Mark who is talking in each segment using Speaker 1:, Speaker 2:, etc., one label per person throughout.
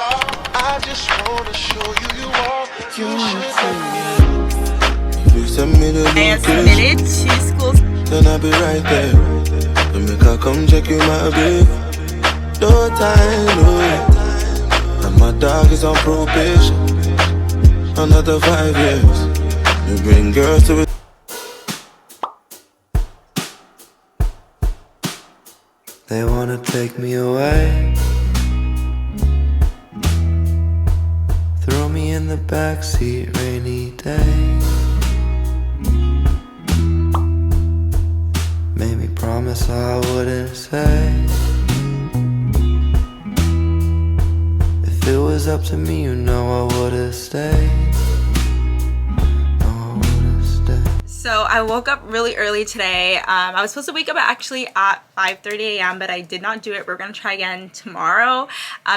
Speaker 1: I just wanna show you you are. You should let me.
Speaker 2: If you send me the
Speaker 3: I am submitted to school.
Speaker 2: then I'll be right there. And make her come check you, my babe. No time, no. And my dog is on probation. Another 5 years. You bring girls to it. They wanna take me away. Throw me in the backseat, rainy day. Made me promise I wouldn't say. If it was up to me, you know I would've stayed.
Speaker 3: So I woke up really early today. I was supposed to wake up actually at 5:30 a.m. but I did not do it. We're gonna try again tomorrow.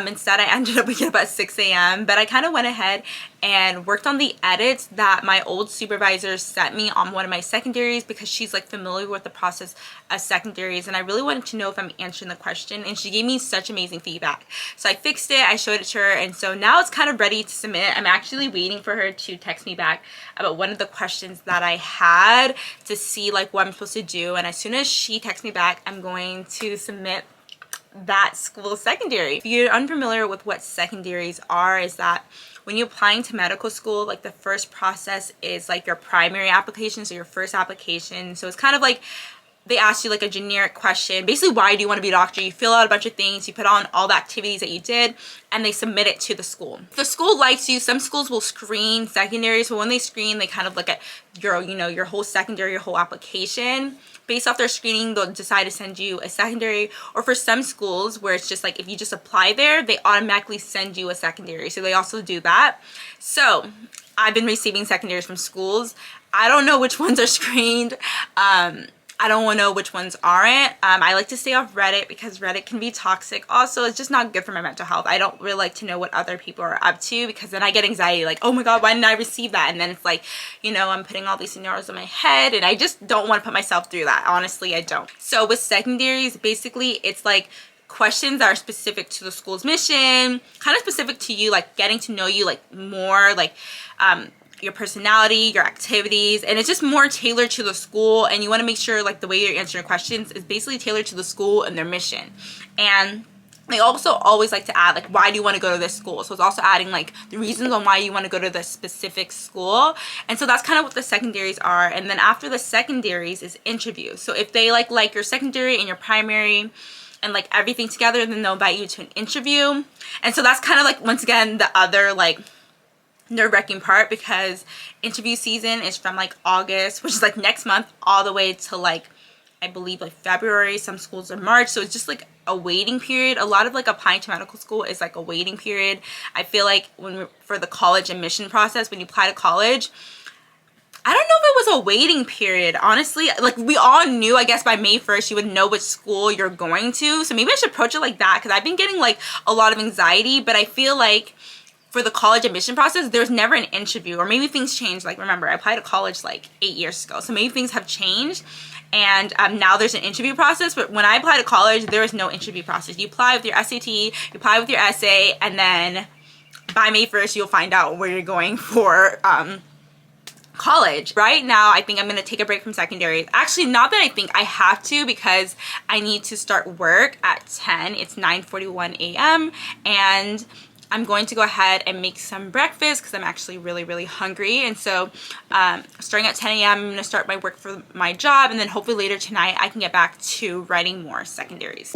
Speaker 3: Instead I ended up waking up at 6 a.m. but I kind of went ahead and worked on the edits that my old supervisor sent me on one of my secondaries, because she's like familiar with the process of secondaries and I really wanted to know if I'm answering the question, and she gave me such amazing feedback. So I fixed it, I showed it to her, and so now it's kind of ready to submit. I'm actually waiting for her to text me back about one of the questions that I had to see like what I'm supposed to do, and as soon as she texts me back, I'm going to submit that school secondary. If you're unfamiliar with what secondaries are, is that when you're applying to medical school, like the first process is like your primary application, so your first application. So it's kind of like they ask you like a generic question, basically why do you want to be a doctor. You fill out a bunch of things, you put on all the activities that you did, and they submit it to the school. If the school likes you, some schools will screen secondaries, so when they screen, they kind of look at your, you know, your whole secondary, your whole application. Based off their screening, they'll decide to send you a secondary, or for some schools where it's just like if you just apply there, they automatically send you a secondary, so they also do that. So I've been receiving secondaries from schools. I don't know which ones are screened. I don't know which ones aren't. I like to stay off Reddit because Reddit can be toxic. Also, it's just not good for my mental health. I don't really like to know what other people are up to, because then I get anxiety like, oh my god, why didn't I receive that? And then it's like, you know, I'm putting all these scenarios in my head and I just don't want to put myself through that. Honestly, I don't. So with secondaries, basically it's like questions that are specific to the school's mission, kind of specific to you, like getting to know you like more, like your personality, your activities, and it's just more tailored to the school, and you want to make sure like the way you're answering questions is basically tailored to the school and their mission. And they also always like to add like, why do you want to go to this school? So it's also adding like the reasons on why you want to go to this specific school. And so that's kind of what the secondaries are. And then after the secondaries is interviews. So if they like your secondary and your primary and like everything together, then they'll invite you to an interview. And so that's kind of like, once again, the other like nerve-wracking part, because interview season is from like August, which is like next month, all the way to like I believe like February. Some schools are March, so it's just like a waiting period. A lot of like applying to medical school is like a waiting period. I feel like for the college admission process, when you apply to college, I don't know if it was a waiting period, honestly. Like we all knew, I guess by May 1st you would know which school you're going to, so maybe I should approach it like that, because I've been getting like a lot of anxiety. But I feel like for the college admission process, there's never an interview, or maybe things change. Like remember, I applied to college like 8 years ago, so maybe things have changed, and now there's an interview process. But when I applied to college, there was no interview process. You apply with your SAT, you apply with your essay, and then by May 1st you'll find out where you're going for college. Right now I think I'm gonna take a break from secondaries. Actually, not that I think, I have to, because I need to start work at 10. It's 9:41 a.m. and I'm going to go ahead and make some breakfast because I'm actually really hungry. And so starting at 10 a.m. I'm going to start my work for my job, and then hopefully later tonight I can get back to writing more secondaries.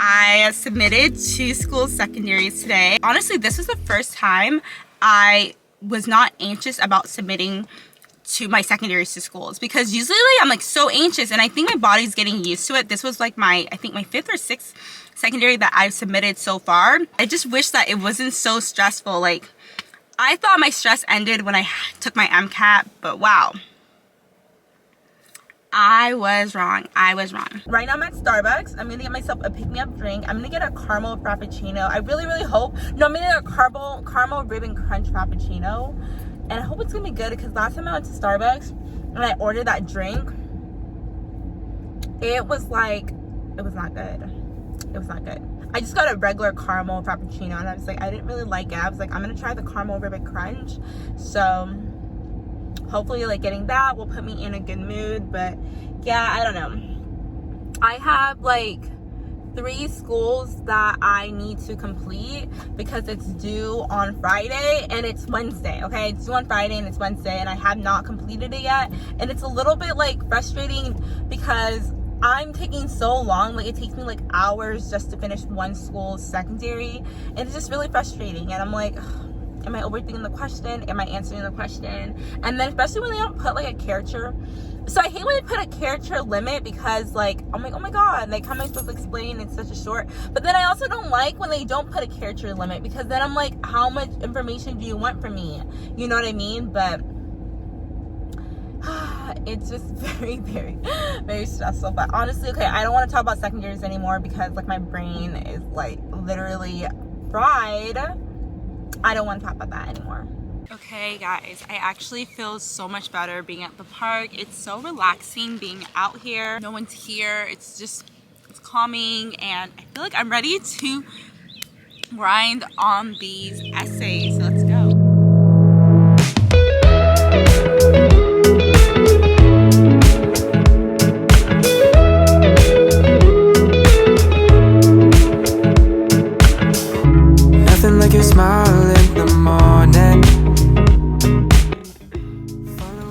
Speaker 3: I submitted to school secondaries today. Honestly, this is the first time I was not anxious about submitting to my secondaries to schools, because usually I'm like so anxious, and I think my body's getting used to it. This was like I think my 5th or 6th secondary that I've submitted so far. I just wish that it wasn't so stressful. Like, I thought my stress ended when I took my MCAT, but wow. I was wrong. I was wrong. Right now I'm at Starbucks. I'm gonna get myself a pick-me-up drink. I'm gonna get a caramel frappuccino. I really, really hope. No, I'm gonna get a caramel ribbon crunch frappuccino. And I hope it's gonna be good because last time I went to Starbucks and I ordered that drink, it was like, it was not good. It was not good. I just got a regular caramel frappuccino and I was like, I didn't really like it. I was like, I'm gonna try the caramel ribbon crunch. So hopefully like getting that will put me in a good mood. But yeah, I don't know. I have like 3 schools that I need to complete because it's due on Friday and it's Wednesday. Okay, it's due on Friday and it's Wednesday and I have not completed it yet. And it's a little bit like frustrating because I'm taking so long. Like, it takes me like hours just to finish one school's secondary, and it's just really frustrating. And I'm like, am I overthinking the question? Am I answering the question? And then especially when they don't put like a character. So I hate when they put a character limit because like, I'm like, oh my god, like how am I supposed to explain it's such a short? But then I also don't like when they don't put a character limit because then I'm like, how much information do you want from me? You know what I mean? But it's just very, very, very stressful. But honestly, okay, I don't want to talk about secondaries anymore because like my brain is like literally fried. I don't want to talk about that anymore. Okay guys, I actually feel so much better being at the park. It's so relaxing being out here. No one's here. It's calming, and I feel like I'm ready to grind on these essays. So let's go.
Speaker 4: Nothing like your smile in the morning.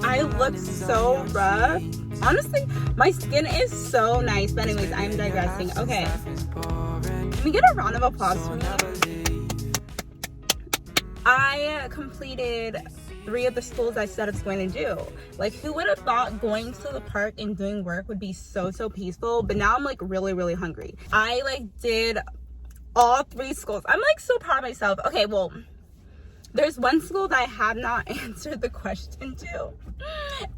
Speaker 3: I look so rough. Honestly, my skin is so nice. But anyways, I'm digressing. Okay. Can we get a round of applause for me? I completed 3 of the schools I said I was going to do. Like, who would have thought going to the park and doing work would be so peaceful? But now I'm like really, really hungry. I like did all 3 schools. I'm like so proud of myself. Okay, well, there's one school that I have not answered the question to,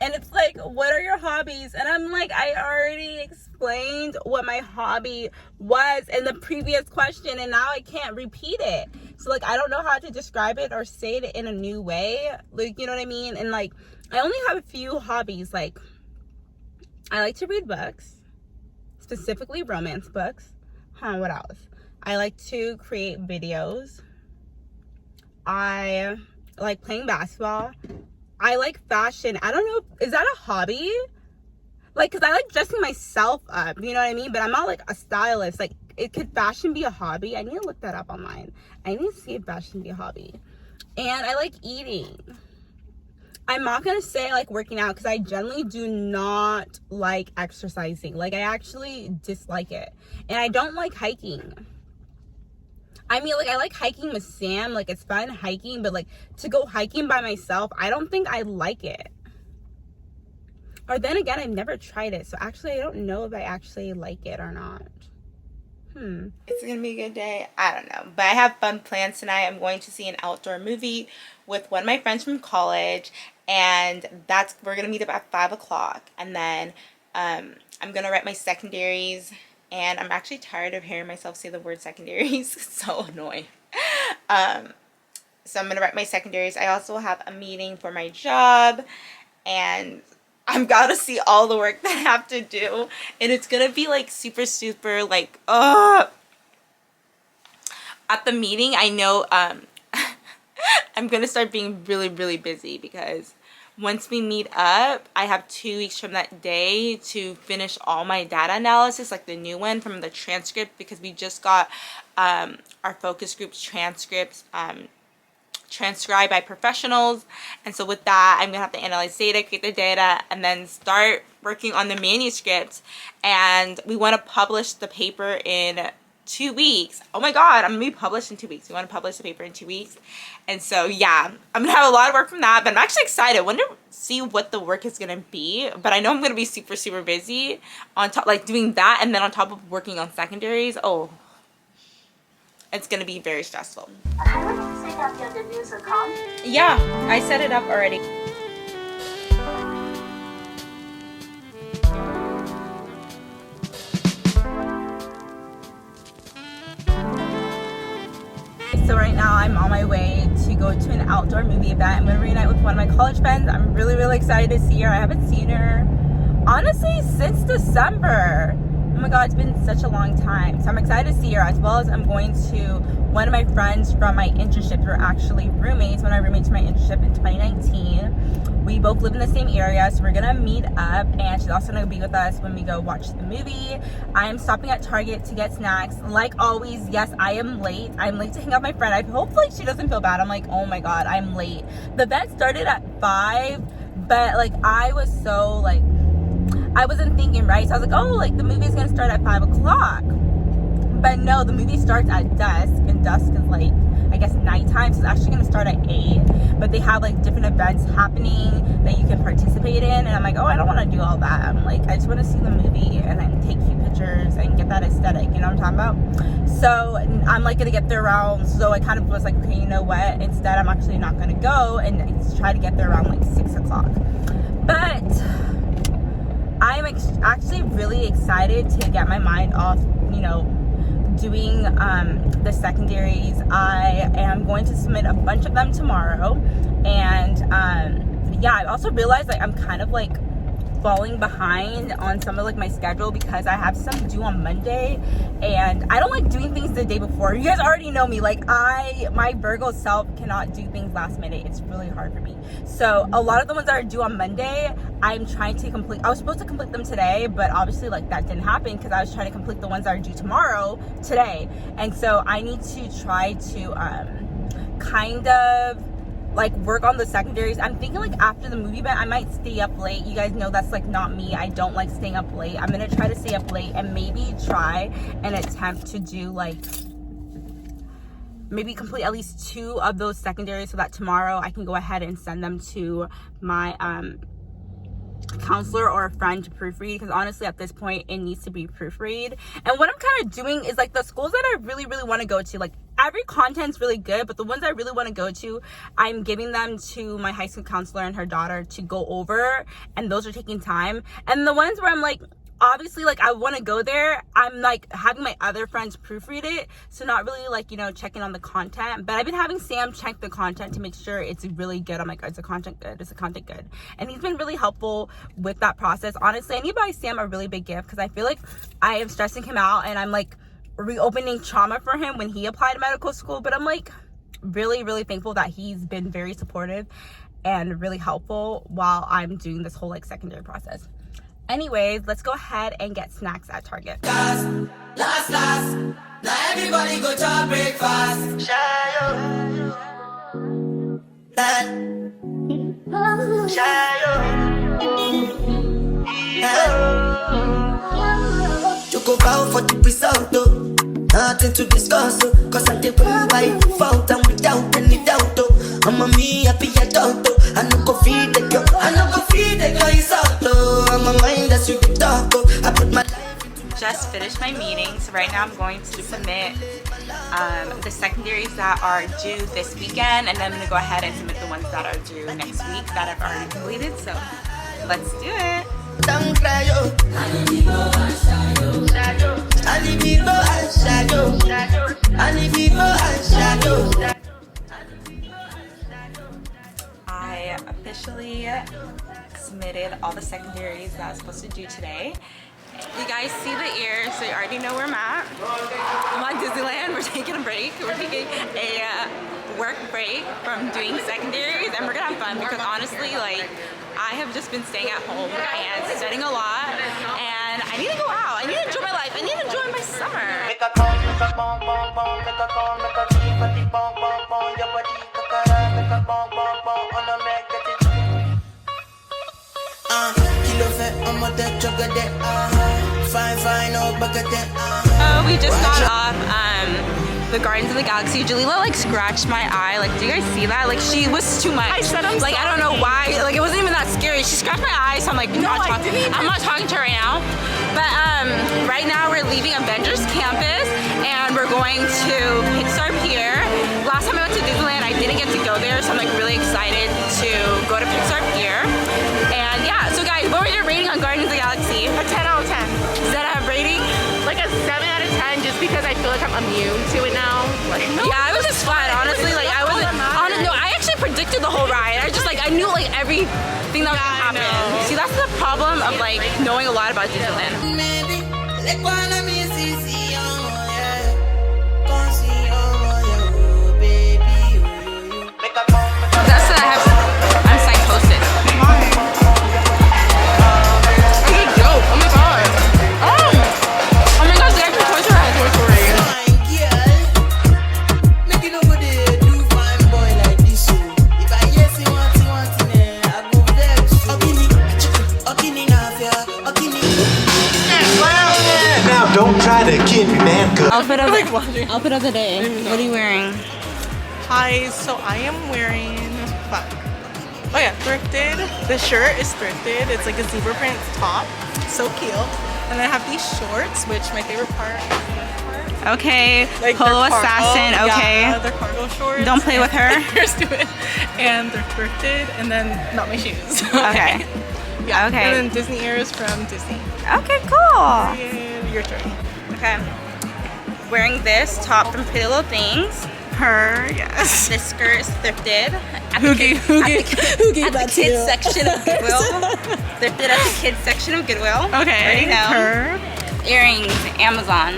Speaker 3: and it's like, what are your hobbies? And I'm like, I already explained what my hobby was in the previous question, and now I can't repeat it. So like, I don't know how to describe it or say it in a new way, like, you know what I mean? And like, I only have a few hobbies. Like, I like to read books, specifically romance books. What else? I like to create videos. I like playing basketball. I like fashion. I don't know, is that a hobby? Like, because I like dressing myself up, you know what I mean? But I'm not like a stylist. Like, could fashion be a hobby? I need to look that up online. I need to see if fashion be a hobby. And I like eating. I'm not going to say I like working out because I generally do not like exercising. Like, I actually dislike it. And I don't like hiking. I mean, like, I like hiking with Sam. Like, it's fun hiking, but like, to go hiking by myself, I don't think I like it. Or then again, I've never tried it. So actually, I don't know if I actually like it or not. It's gonna be a good day. I don't know. But I have fun plans tonight. I'm going to see an outdoor movie with one of my friends from college. And we're gonna meet up at 5 o'clock. And then I'm gonna write my secondaries. And I'm actually tired of hearing myself say the word secondaries. It's so annoying. So I'm going to write my secondaries. I also have a meeting for my job. And I'm going to see all the work that I have to do. And it's going to be like super like, at the meeting, I know I'm going to start being really busy because once we meet up, I have 2 weeks from that day to finish all my data analysis, like the new one from the transcript, because we just got our focus group transcripts transcribed by professionals. And so with that, I'm going to have to analyze data, create the data, and then start working on the manuscript. And we want to publish the paper in 2 weeks. Oh my god, I'm gonna be published in 2 weeks. We want to publish the paper in 2 weeks. And so yeah, I'm gonna have a lot of work from that, but I'm actually excited. I wonder see what the work is gonna be. But I know I'm gonna be super busy on top, like doing that, and then on top of working on secondaries. Oh it's gonna be very stressful.
Speaker 5: Haven't you set up your Disney's account?
Speaker 3: Yeah, I set it up already. So right now I'm on my way to go to an outdoor movie event. I'm going to reunite with one of my college friends. I'm really excited to see her. I haven't seen her honestly since December. Oh my god, it's been such a long time. So I'm excited to see her, as well as I'm going to one of my friends from my internship. We're actually roommates. One of my roommates from my internship in 2019. We both live in the same area, so we're gonna meet up, and she's also gonna be with us when we go watch the movie. I am stopping at Target to get snacks. Like always, yes, I am late. I'm late to hang out with my friend. Hopefully she doesn't feel bad. I'm like, oh my god, I'm late. The event started at 5, but like I was so like, I wasn't thinking right. So I was like, oh, like the movie is gonna start at 5 o'clock. But no, the movie starts at dusk, and dusk is like, I guess, nighttime, so it's actually gonna start at 8. But they have like different events happening that you can participate in, and I'm like, oh, I don't want to do all that. I'm like, I just want to see the movie and then take a few pictures and get that aesthetic, you know what I'm talking about? So I'm like gonna get there around, so I kind of was like, okay, you know what, instead I'm actually not gonna go and try to get there around like 6 o'clock. But I'm actually really excited to get my mind off, you know, doing the secondaries. I am going to submit a bunch of them tomorrow, and yeah, I also realized like I'm kind of like falling behind on some of like my schedule because I have some due on Monday, and I don't like doing things the day before. You guys already know me, like my Virgo self cannot do things last minute. It's really hard for me. So a lot of the ones that are due on Monday, I'm trying to complete. I was supposed to complete them today, but obviously like that didn't happen because I was trying to complete the ones that are due tomorrow today. And so I need to try to kind of like work on the secondaries. I'm thinking like after the movie event I might stay up late. You guys know that's like not me. I don't like staying up late. I'm gonna try to stay up late and maybe try and attempt to do like maybe complete at least 2 of those secondaries so that tomorrow I can go ahead and send them to my counselor or a friend to proofread, because honestly at this point it needs to be proofread. And what I'm kind of doing is like the schools that I really want to go to, like every content's really good, but the ones I really want to go to, I'm giving them to my high school counselor and her daughter to go over, and those are taking time. And the ones where I'm like, obviously like I want to go there, I'm like having my other friends proofread it, so not really like, you know, checking on the content. But I've been having Sam check the content to make sure it's really good. I'm like, is the content good? Is the content good? And he's been really helpful with that process. Honestly, I need to buy Sam a really big gift because I feel like I am stressing him out, and I'm like reopening trauma for him when he applied to medical school. But I'm like really thankful that he's been very supportive and really helpful while I'm doing this whole like secondary process. Anyways, let's go ahead and get snacks at Target.
Speaker 6: Last, now everybody go to breakfast. You go bow for the result, though. Nothing to discuss, oh. Cause I did by default and without any doubt, oh. I'm a me happy adult, oh. I no go feed the girl, it's out, oh. I'm a mind that's you can talk, oh. I put my life into
Speaker 3: Just finished my meeting, so right now I'm going to submit the secondaries that are due this weekend, and then I'm going to go ahead and submit the ones that are due next week that I've already completed. So let's do it.
Speaker 6: Don't cry, oh.
Speaker 3: I officially submitted all the secondaries that I was supposed to do today. You guys see the ears, so you already know where I'm at. I'm at Disneyland. We're taking a break. We're taking a work break from doing secondaries, and we're gonna have fun because honestly, like, I have just been staying at home and studying a lot, and I need to go out. I need to enjoy my life. I need to enjoy my summer. Oh, we just got off the Gardens of the Galaxy. Jalila like scratched my eye. Like, do you guys see that? Like, she was too much. I said I'm like, sorry. I don't know why. Like, it wasn't even that scary. She scratched my eye, so I'm like, I'm not talking to her right now. But right now we're leaving Avengers Campus, and we're going to Pixar Pier. Last time I went to Disneyland, I didn't get to go there, so I'm like really excited to go to Pixar Pier. And yeah, so guys, what was your rating on Guardians of the Galaxy?
Speaker 7: A 10 out of 10.
Speaker 3: Is that a rating?
Speaker 7: Like a 7 out of 10 just because I feel like I'm immune to it now. Like, no,
Speaker 3: Yeah, it was just fun, honestly. Like I wasn't, no, I actually predicted the whole ride. I just like, I knew like everything that was gonna happen. See, that's the problem of like knowing a lot about Disneyland. That's what I have. I'm psychosis.
Speaker 7: Why?
Speaker 3: Okay, dope. Oh my god. Oh my god, they actually Toy Story has Toy Story.
Speaker 8: Now don't try to kid me, man.
Speaker 3: Outfit of the day. What are you wearing?
Speaker 7: Hi, so I am wearing, fuck. Oh yeah, thrifted. The shirt is thrifted. It's like a zebra print top. So cute. And I have these shorts, which my favorite part is this part.
Speaker 3: Okay,
Speaker 7: Like
Speaker 3: Polo
Speaker 7: they're cargo.
Speaker 3: Assassin, okay.
Speaker 7: Yeah, they're cargo shorts.
Speaker 3: Don't play with her.
Speaker 7: They're stupid. And they're thrifted, and then not my shoes.
Speaker 3: Okay.
Speaker 7: Yeah.
Speaker 3: Okay.
Speaker 7: And then Disney ears from Disney.
Speaker 3: Okay, cool.
Speaker 7: And your turn.
Speaker 3: Okay. Wearing this top from Pretty Little Things.
Speaker 7: Her, yes.
Speaker 3: This skirt is thrifted.
Speaker 7: Who gave
Speaker 3: At the kids section of Goodwill. Thrifted at the kids section of Goodwill.
Speaker 7: Okay.
Speaker 3: Already know.
Speaker 7: Her.
Speaker 3: Earrings, Amazon.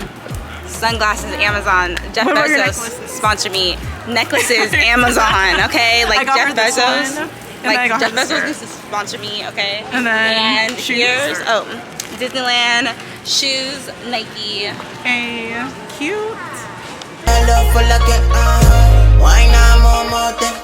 Speaker 3: Sunglasses, Amazon. Jeff
Speaker 7: What about your
Speaker 3: Bezos,
Speaker 7: necklaces?
Speaker 3: sponsor me. Necklaces, Amazon. Okay, like
Speaker 7: I got
Speaker 3: Jeff
Speaker 7: her this
Speaker 3: Bezos.
Speaker 7: one, and I
Speaker 3: Like
Speaker 7: got
Speaker 3: Jeff
Speaker 7: her this
Speaker 3: Bezos
Speaker 7: skirt.
Speaker 3: needs to sponsor me. Okay.
Speaker 7: And then
Speaker 3: and
Speaker 7: shoes.
Speaker 3: here's Disneyland shoes, Nike.
Speaker 7: Okay. Cute.
Speaker 6: Why not more than